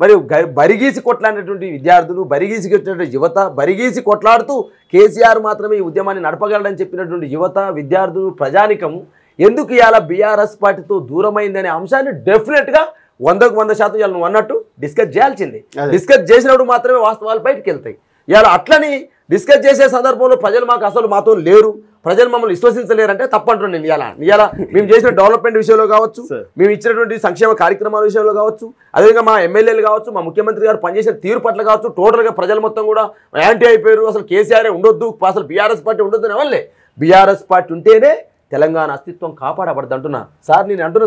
మరి బరిగీసి కొట్లాడినటువంటి విద్యార్థులు, బరిగీసి కొట్టినటువంటి యువత, బరిగీసి కొట్లాడుతూ కేసీఆర్ మాత్రమే ఈ ఉద్యమాన్ని నడపగలడని చెప్పినటువంటి యువత, విద్యార్థులు, ప్రజానికం ఎందుకు ఇవాళ బీఆర్ఎస్ పార్టీతో దూరమైందనే అంశాన్ని డెఫినెట్గా 100% ఇవాళ నువ్వు అన్నట్టు డిస్కస్ చేయాల్సిందే. డిస్కస్ చేసినప్పుడు మాత్రమే వాస్తవాలు బయటకు వెళ్తాయి. ఇవాళ అట్లని డిస్కస్ చేసే సందర్భంలో ప్రజలు మాతో లేరు, ప్రజలు మమ్మల్ని విశ్వసించలేరంటే తప్పంటున్నాను నేను. ఇవాళ మేము చేసిన డెవలప్మెంట్ విషయంలో కావచ్చు, మేము ఇచ్చినటువంటి సంక్షేమ కార్యక్రమాల విషయంలో కావచ్చు, అదేవిధంగా మా ఎమ్మెల్యేలు కావచ్చు, మా ముఖ్యమంత్రి గారు పనిచేసిన తీరు పట్ల కావచ్చు, టోటల్గా ప్రజలు మొత్తం కూడా యాంటీ అయిపోయారు. అసలు కేసీఆర్ ఉండొద్దు, అసలు బీఆర్ఎస్ పార్టీ ఉండొద్దు అని ఎవరులే. బీఆర్ఎస్ పార్టీ ఉంటేనే తెలంగాణ అస్తిత్వం కాపాడబడదు అంటున్నా సార్. నేను అంటున్నా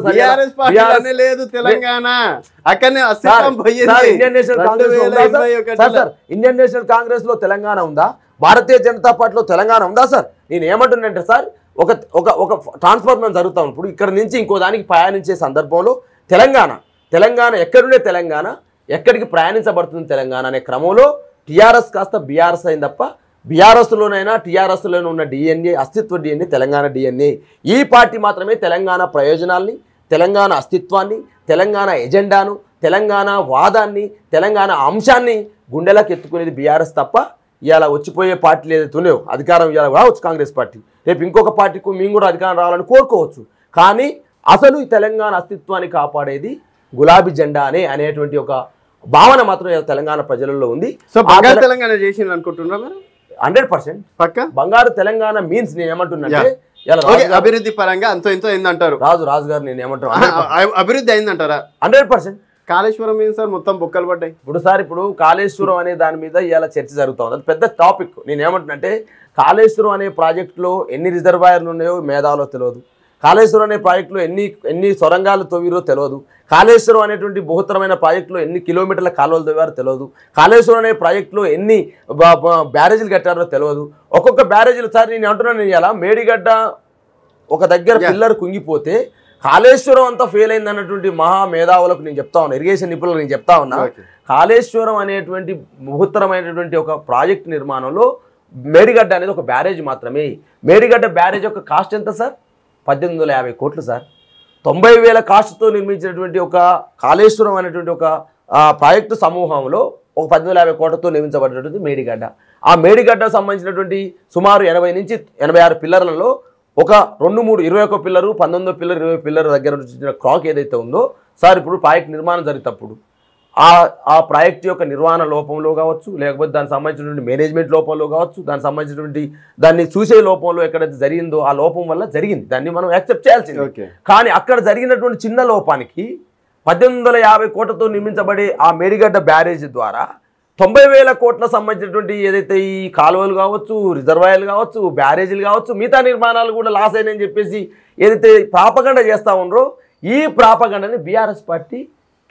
ఇండియన్ నేషనల్ కాంగ్రెస్ లో తెలంగాణ ఉందా? భారతీయ జనతా పార్టీలో తెలంగాణ ఉందా సార్? నేను ఏమంటున్నానంటే సార్, ఒక ట్రాన్స్ఫర్మేషన్ జరుగుతా ఉన్నప్పుడు ఇక్కడ నుంచి ఇంకో దానికి ప్రయాణించే సందర్భంలో తెలంగాణ ఎక్కడుండే తెలంగాణ ఎక్కడికి ప్రయాణించబడుతుంది తెలంగాణ అనే క్రమంలో టీఆర్ఎస్ కాస్త బీఆర్ఎస్ అయింది తప్ప బీఆర్ఎస్లోనైనా టీఆర్ఎస్లోనే ఉన్న డిఎన్ఏ, అస్తిత్వ డిఎన్ఏ తెలంగాణ డిఎన్ఏ. ఈ పార్టీ మాత్రమే తెలంగాణ ప్రయోజనాల్ని, తెలంగాణ అస్తిత్వాన్ని, తెలంగాణ ఎజెండాను, తెలంగాణ వాదాన్ని, తెలంగాణ అంశాన్ని గుండెలకు ఎత్తుకునేది బీఆర్ఎస్ తప్ప ఇవాళ వచ్చిపోయే పార్టీలు ఏదైతే ఉన్నాయో అధికారం ఇవాళ రావచ్చు కాంగ్రెస్ పార్టీ, రేపు ఇంకొక పార్టీకి మేము కూడా అధికారం రావాలని కోరుకోవచ్చు. కానీ అసలు ఈ తెలంగాణ అస్తిత్వాన్ని కాపాడేది గులాబీ జెండానే అనేటువంటి ఒక భావన మాత్రం తెలంగాణ ప్రజలలో ఉంది. సో తెలంగాణ చేసింది అనుకుంటున్నారా? 100% పక్క బంగారు తెలంగాణ మీన్స్ నేను ఏమంటున్నానంటే అభివృద్ధి పరంగా అంతో ఇంతో అయిందంటారు రాజు గారు. నేను ఏమంటారు అభివృద్ధి అయిందంటారా? 100%. కాళేశ్వరం ఏం సార్ మొత్తం బొక్కలు పడ్డాయి ఇప్పుడు కాళేశ్వరం అనే దాని మీద ఇవాళ చర్చ జరుగుతూ ఉంది. అది పెద్ద టాపిక్. నేను ఏమంటున్నానంటే కాళేశ్వరం అనే ప్రాజెక్టులో ఎన్ని రిజర్వాయర్లు ఉన్నాయో మేధావులో తెలియదు, కాళేశ్వరం అనే ప్రాజెక్టులో ఎన్ని సొరంగాలు తవ్విరో తెలియదు, కాళేశ్వరం అనేటువంటి బహుత్తరమైన ప్రాజెక్టులో ఎన్ని కిలోమీటర్ల కాలువలు తవ్వారో తెలియదు, కాళేశ్వరం అనే ప్రాజెక్టులో ఎన్ని బ్యారేజీలు కట్టారో తెలియదు. ఒక్కొక్క బ్యారేజీలు సార్ నేను అంటున్నాను ఇలా మేడిగడ్డ ఒక దగ్గర పిల్లర్ కుంగిపోతే కాళేశ్వరం అంతా ఫెయిల్ అయింది అన్నటువంటి మహా మేధావులకు నేను చెప్తా ఉన్నా, ఇరిగేషన్ నిపుణులకు నేను చెప్తా ఉన్నా, కాళేశ్వరం అనేటువంటి బహుత్తరమైనటువంటి ఒక ప్రాజెక్ట్ నిర్మాణంలో మేడిగడ్డ అనేది ఒక బ్యారేజ్ మాత్రమే. మేడిగడ్డ బ్యారేజ్ యొక్క కాస్ట్ ఎంత సార్? 1850 కోట్లు సార్. 90,000 కాస్ట్తో నిర్మించినటువంటి ఒక కాళేశ్వరం అనేటువంటి ఒక ప్రాజెక్టు సమూహంలో ఒక 1850 కోట్లతో నిర్మించబడినటువంటి మేడిగడ్డ. ఆ మేడిగడ్డకు సంబంధించినటువంటి సుమారు 80 నుంచి 86 పిల్లర్లలో ఒక 2-3 21 పిల్లరు, 19 పిల్లర్, 20 పిల్లర్ దగ్గర నుంచి క్రాక్ ఏదైతే ఉందో సార్, ఇప్పుడు ప్రాజెక్ట్ నిర్మాణం జరిగేటప్పుడు ఆ ప్రాజెక్ట్ యొక్క నిర్వహణ లోపంలో కావచ్చు, లేకపోతే దానికి సంబంధించినటువంటి మేనేజ్మెంట్ లోపంలో కావచ్చు, దానికి సంబంధించినటువంటి దాన్ని చూసే లోపంలో ఎక్కడైతే జరిగిందో ఆ లోపం వల్ల జరిగింది, దాన్ని మనం యాక్సెప్ట్ చేయాల్సింది. కానీ అక్కడ జరిగినటువంటి చిన్న లోపానికి 1850 కోట్లతో నిర్మించబడే ఆ మేడిగడ్డ బ్యారేజ్ ద్వారా 90,000 కోట్ల సంబంధించినటువంటి ఏదైతే ఈ కాలువలు కావచ్చు, రిజర్వాయర్లు కావచ్చు, బ్యారేజీలు కావచ్చు, మిగతా నిర్మాణాలు కూడా లాస్ అయినాయని చెప్పేసి ఏదైతే ప్రాపగండ చేస్తూ ఉన్నారో ఈ ప్రాపగండని బీఆర్ఎస్ పార్టీ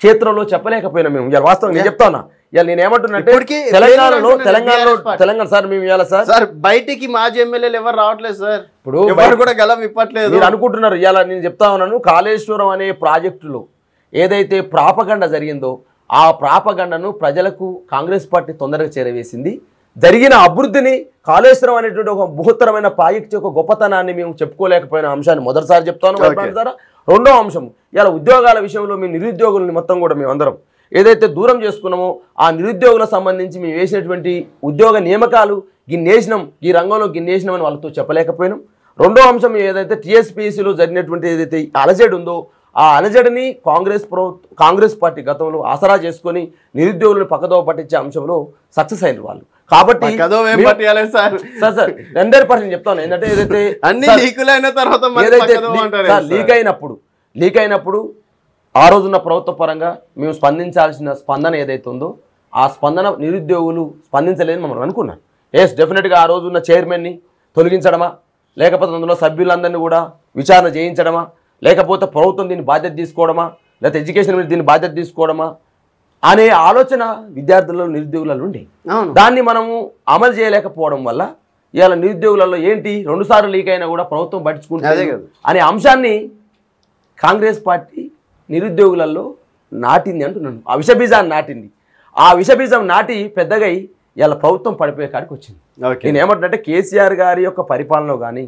క్షేత్రంలో చెప్పలేకపోయినా మేము. ఇవాళ వాస్తవం నేను చెప్తా ఉన్నా. ఇవాళ నేను ఏమంటున్నట్టే తెలంగాణ సార్ మేము ఇవాళ సార్ బయటికి మాజీ ఎమ్మెల్యేలు ఎవరు రావట్లేదు సార్. ఇప్పుడు కూడా గలం ఇప్పట్లేదు మీరు అనుకుంటున్నారు. ఇవాళ నేను చెప్తా ఉన్నాను, కాళేశ్వరం అనే ప్రాజెక్టులో ఏదైతే ప్రాపగండ జరిగిందో ఆ ప్రాపగండను ప్రజలకు కాంగ్రెస్ పార్టీ తొందరగా చేరవేసింది. జరిగిన అభివృద్ధిని, కాళేశ్వరం అనేటువంటి ఒక బృహత్తరమైన ప్రాజెక్టు యొక్క గొప్పతనాన్ని మేము చెప్పుకోలేకపోయిన అంశాన్ని మొదటిసారి చెప్తాను. రెండో అంశం, ఇలా ఉద్యోగాల విషయంలో మీ నిరుద్యోగులని మొత్తం కూడా మేమందరం ఏదైతే దూరం చేసుకున్నామో ఆ నిరుద్యోగులకు సంబంధించి మేము వేసినటువంటి ఉద్యోగ నియామకాలు గిన్నేసినాం, ఈ రంగంలో గిన్నేసినాం అని వాళ్ళతో చెప్పలేకపోయినాం. రెండో అంశం ఏదైతే టీఎస్పీఎస్సీలో జరిగినటువంటి ఏదైతే అలజడి ఉందో ఆ అలజడిని కాంగ్రెస్ పార్టీ గతంలో ఆసరా చేసుకొని నిరుద్యోగులను పక్కదోవ పట్టించే అంశంలో సక్సెస్ అయిన వాళ్ళు. కాబట్టి 100% చెప్తాను ఏంటంటే ఏదైతే లీక్ అయినప్పుడు ఆ రోజున్న ప్రభుత్వ పరంగా మేము స్పందించాల్సిన స్పందన ఏదైతే ఉందో ఆ స్పందన నిరుద్యోగులు స్పందించలేదని మనం అనుకున్నాం. డెఫినెట్గా ఆ రోజున్న చైర్మన్ని తొలగించడమా, లేకపోతే అందులో సభ్యులందరినీ కూడా విచారణ చేయించడమా, లేకపోతే ప్రభుత్వం దీన్ని బాధ్యత తీసుకోవడమా, లేకపోతే ఎడ్యుకేషన్ మీద దీన్ని బాధ్యత తీసుకోవడమా అనే ఆలోచన విద్యార్థులలో నిరుద్యోగులలో ఉండే. దాన్ని మనము అమలు చేయలేకపోవడం వల్ల ఇవాళ నిరుద్యోగులలో ఏంటి 2 సార్లు లీక్ అయినా కూడా ప్రభుత్వం పట్టించుకుంటుంది అనే అంశాన్ని కాంగ్రెస్ పార్టీ నిరుద్యోగులలో నాటింది అంటున్నాను. ఆ విషబీజాన్ని నాటింది. ఆ విషబీజం నాటి పెద్దగా ఇవాళ ప్రభుత్వం పడిపోయే కాడికి వచ్చింది. నేను ఏమంటున్నట్టే కేసీఆర్ గారి యొక్క పరిపాలనలో కానీ